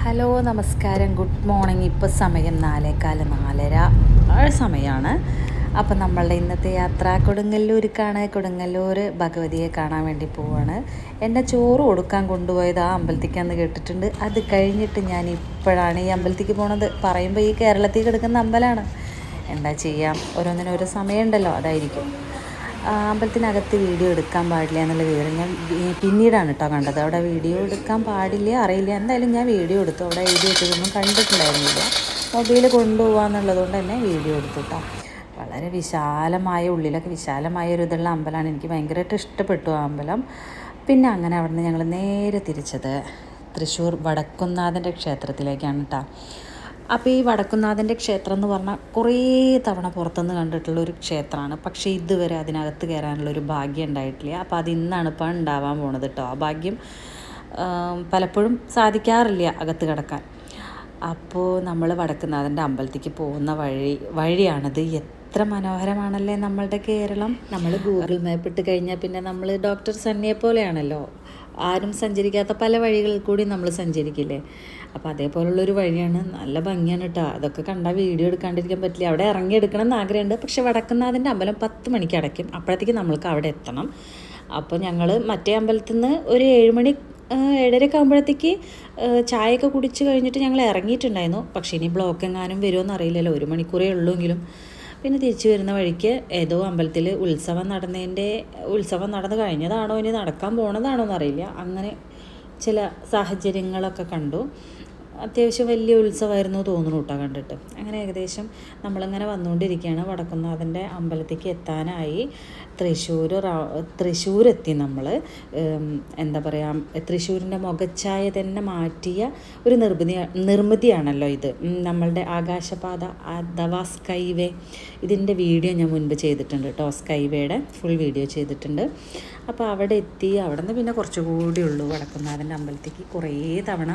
Hello നമസ്കാരം, good morning. ഇപ്പോൾ സമയം 4:15 4:30 ആ സമയമാണ്. അപ്പം നമ്മളുടെ ഇന്നത്തെ യാത്ര കൊടുങ്ങല്ലൂർക്കാണ്. കൊടുങ്ങല്ലൂർ ഭഗവതിയെ കാണാൻ വേണ്ടി പോവാണ്. എന്നെ ചോറ് കൊടുക്കാൻ കൊണ്ടുപോയത് ആ അമ്പലത്തിക്കാന്ന് കേട്ടിട്ടുണ്ട്. അത് കഴിഞ്ഞിട്ട് ഞാൻ ഇപ്പോഴാണ് ഈ അമ്പലത്തിക്ക് പോണത്. പറയുമ്പോൾ ഈ കേരളത്തിൽ കിടക്കുന്ന അമ്പലമാണ്. എന്താ ചെയ്യാം, ഓരോന്നിനും ഓരോ സമയമുണ്ടല്ലോ, അതായിരിക്കും. അമ്പലത്തിനകത്ത് വീഡിയോ എടുക്കാൻ പാടില്ല എന്നുള്ള വിവരം ഞാൻ പിന്നീടാണ് കേട്ടോ കണ്ടത്. അവിടെ വീഡിയോ എടുക്കാൻ പാടില്ല അറിയില്ല, എന്തായാലും ഞാൻ വീഡിയോ എടുത്തു. അവിടെ എഴുതി വെച്ചതൊന്നും കണ്ടിട്ടുണ്ടായിരുന്നില്ല. മൊബൈൽ കൊണ്ടുപോകാന്നുള്ളത് കൊണ്ട് തന്നെ വീഡിയോ എടുത്തു കേട്ടോ. വളരെ വിശാലമായ, ഉള്ളിലൊക്കെ വിശാലമായ ഒരു ഇതുള്ള അമ്പലമാണ്. എനിക്ക് ഭയങ്കരമായിട്ട് ഇഷ്ടപ്പെട്ടു ആ അമ്പലം. പിന്നെ അങ്ങനെ അവിടെ നിന്ന് ഞങ്ങൾ നേരെ തിരിച്ചത് തൃശ്ശൂർ വടക്കുംനാഥൻ്റെ ക്ഷേത്രത്തിലേക്കാണ് കേട്ടോ. അപ്പോൾ ഈ വടക്കുംനാഥൻ്റെ ക്ഷേത്രം എന്ന് പറഞ്ഞാൽ കുറേ തവണ പുറത്തുനിന്ന് കണ്ടിട്ടുള്ളൊരു ക്ഷേത്രമാണ്. പക്ഷേ ഇതുവരെ അതിനകത്ത് കയറാനുള്ളൊരു ഭാഗ്യം ഉണ്ടായിട്ടില്ല. അപ്പോൾ അത് ഇന്നാണ് ഇപ്പോൾ ഉണ്ടാവാൻ പോണത് കേട്ടോ. ആ ഭാഗ്യം പലപ്പോഴും സാധിക്കാറില്ല അകത്ത് കിടക്കാൻ. അപ്പോൾ നമ്മൾ വടക്കുംനാഥൻ്റെ അമ്പലത്തേക്ക് പോകുന്ന വഴിയാണത്. എത്ര മനോഹരമാണല്ലേ നമ്മളുടെ കേരളം. നമ്മൾ ഗൂഗിൾ മാപ്പ് ഇട്ട് കഴിഞ്ഞാൽ പിന്നെ നമ്മൾ ഡോക്ടർ സണ്ണിയെ പോലെയാണല്ലോ, ആരും സഞ്ചരിക്കാത്ത പല വഴികളിൽ കൂടി നമ്മൾ സഞ്ചരിക്കില്ലേ. അപ്പോൾ അതേപോലുള്ളൊരു വഴിയാണ്. നല്ല ഭംഗിയാണ് കേട്ടോ. അതൊക്കെ കണ്ടാൽ വീഡിയോ എടുക്കാണ്ടിരിക്കാൻ പറ്റില്ല. അവിടെ ഇറങ്ങി എടുക്കണം എന്ന് ആഗ്രഹമുണ്ട്. പക്ഷേ വടക്കുംനാഥൻ്റെ അമ്പലം 10 മണിക്ക് അടയ്ക്കും. അപ്പോഴത്തേക്ക് നമ്മൾക്ക് അവിടെ എത്തണം. അപ്പോൾ ഞങ്ങൾ മറ്റേ അമ്പലത്തിൽ നിന്ന് ഒരു 7 മണി 7:30 ആകുമ്പോഴത്തേക്ക് ചായയൊക്കെ കുടിച്ച് കഴിഞ്ഞിട്ട് ഞങ്ങൾ ഇറങ്ങിയിട്ടുണ്ടായിരുന്നു. പക്ഷേ ഇനി ബ്ലോക്ക് എങ്ങാനും വരുമോ അറിയില്ലല്ലോ, 1 മണിക്കൂറേ ഉള്ളൂവെങ്കിലും. പിന്നെ തിരിച്ചു വരുന്ന വഴിക്ക് ഏതോ അമ്പലത്തിൽ ഉത്സവം നടന്നു കഴിഞ്ഞതാണോ ഇനി നടക്കാൻ പോണതാണോ എന്നറിയില്ല. അങ്ങനെ ചില സാഹചര്യങ്ങളൊക്കെ കണ്ടു. അത്യാവശ്യം വലിയ ഉത്സവമായിരുന്നു തോന്നുന്നു കേട്ടോ കണ്ടിട്ട്. അങ്ങനെ ഏകദേശം നമ്മളിങ്ങനെ വന്നുകൊണ്ടിരിക്കുകയാണ്. വടക്കുംനാഥൻ്റെ അമ്പലത്തേക്ക് എത്താനായി. തൃശ്ശൂരെത്തി നമ്മൾ. എന്താ പറയുക, തൃശ്ശൂരിൻ്റെ മുഖച്ഛായ തന്നെ മാറ്റിയ ഒരു നിർമ്മിതിയാണല്ലോ ഇത്. നമ്മളുടെ ആകാശപാത അഥവാ സ്കൈവേ, ഇതിൻ്റെ വീഡിയോ ഞാൻ മുൻപ് ചെയ്തിട്ടുണ്ട് കേട്ടോ. സ്കൈവേയുടെ ഫുൾ വീഡിയോ ചെയ്തിട്ടുണ്ട്. അപ്പോൾ അവിടെ എത്തി. അവിടെ നിന്ന് പിന്നെ കുറച്ചുകൂടി ഉള്ളൂ വടക്കുംനാഥൻ്റെ അമ്പലത്തേക്ക്. കുറേ തവണ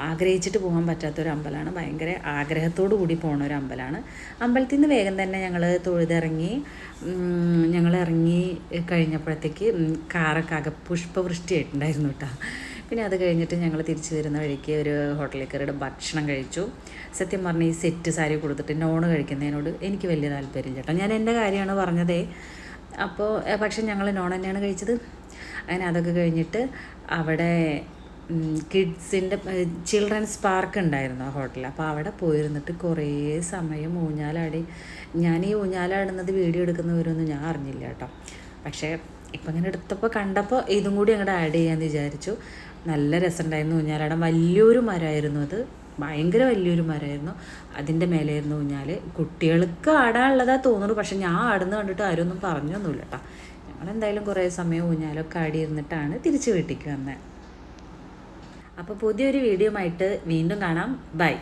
ആഗ്രഹിച്ചിട്ട് പോകാൻ പറ്റാത്തൊരു അമ്പലമാണ്. ഭയങ്കര ആഗ്രഹത്തോടു കൂടി പോണ ഒരു അമ്പലമാണ്. അമ്പലത്തിൽ നിന്ന് വേഗം തന്നെ ഞങ്ങൾ തൊഴുതിറങ്ങി. ഇറങ്ങി കഴിഞ്ഞപ്പോഴത്തേക്ക് കാറൊക്കെ പുഷ്പവൃഷ്ടിയായിട്ടുണ്ടായിരുന്നു കേട്ടോ. പിന്നെ അത് കഴിഞ്ഞിട്ട് ഞങ്ങൾ തിരിച്ചു വരുന്ന വഴിക്ക് ഒരു ഹോട്ടലിൽ കയറിയിട്ട് ഭക്ഷണം കഴിച്ചു. സത്യം പറഞ്ഞാൽ ഈ സെറ്റ് സാരി കൊടുത്തിട്ട് നോണ് കഴിക്കുന്നതിനോട് എനിക്ക് വലിയ താല്പര്യം കേട്ടോ. ഞാൻ എൻ്റെ കാര്യമാണ് പറഞ്ഞതേ. അപ്പോൾ പക്ഷെ ഞങ്ങൾ നോൺ തന്നെയാണ് കഴിച്ചത്. അങ്ങനെ അതൊക്കെ കഴിഞ്ഞിട്ട് അവിടെ കിഡ്സിൻ്റെ ചിൽഡ്രൻസ് പാർക്ക് ഉണ്ടായിരുന്നു ആ ഹോട്ടലിൽ. അപ്പോൾ അവിടെ പോയിരുന്നിട്ട് കുറേ സമയം ഊഞ്ഞാലാടി. ഞാൻ ഈ ഊഞ്ഞാലാടുന്നത് വീഡിയോ എടുക്കുന്നവരൊന്നും ഞാൻ അറിഞ്ഞില്ല കേട്ടോ. പക്ഷേ ഇപ്പം ഇങ്ങനെ എടുത്തപ്പോൾ കണ്ടപ്പോൾ ഇതും കൂടി അങ്ങോട്ട് ആഡ് ചെയ്യാമെന്ന് വിചാരിച്ചു. നല്ല രസമുണ്ടായിരുന്നു ഊഞ്ഞാലാടാൻ. വലിയൊരു മരമായിരുന്നു അത്, ഭയങ്കര വലിയൊരു മരമായിരുന്നു. അതിൻ്റെ മേലെയായിരുന്നു ഊഞ്ഞാൽ. കുട്ടികൾക്ക് ആടാനുള്ളതാണ് തോന്നുന്നു. പക്ഷെ ഞാൻ ആടുന്ന കണ്ടിട്ട് ആരും ഒന്നും പറഞ്ഞൊന്നുമില്ല കേട്ടോ. ഞങ്ങളെന്തായാലും കുറേ സമയം ഊഞ്ഞാലൊക്കെ ആടിയിരുന്നിട്ടാണ് തിരിച്ച് വീട്ടിലേക്ക് വന്നത്. അപ്പോൾ പുതിയൊരു വീഡിയോ ആയിട്ട് വീണ്ടും കാണാം. ബൈ.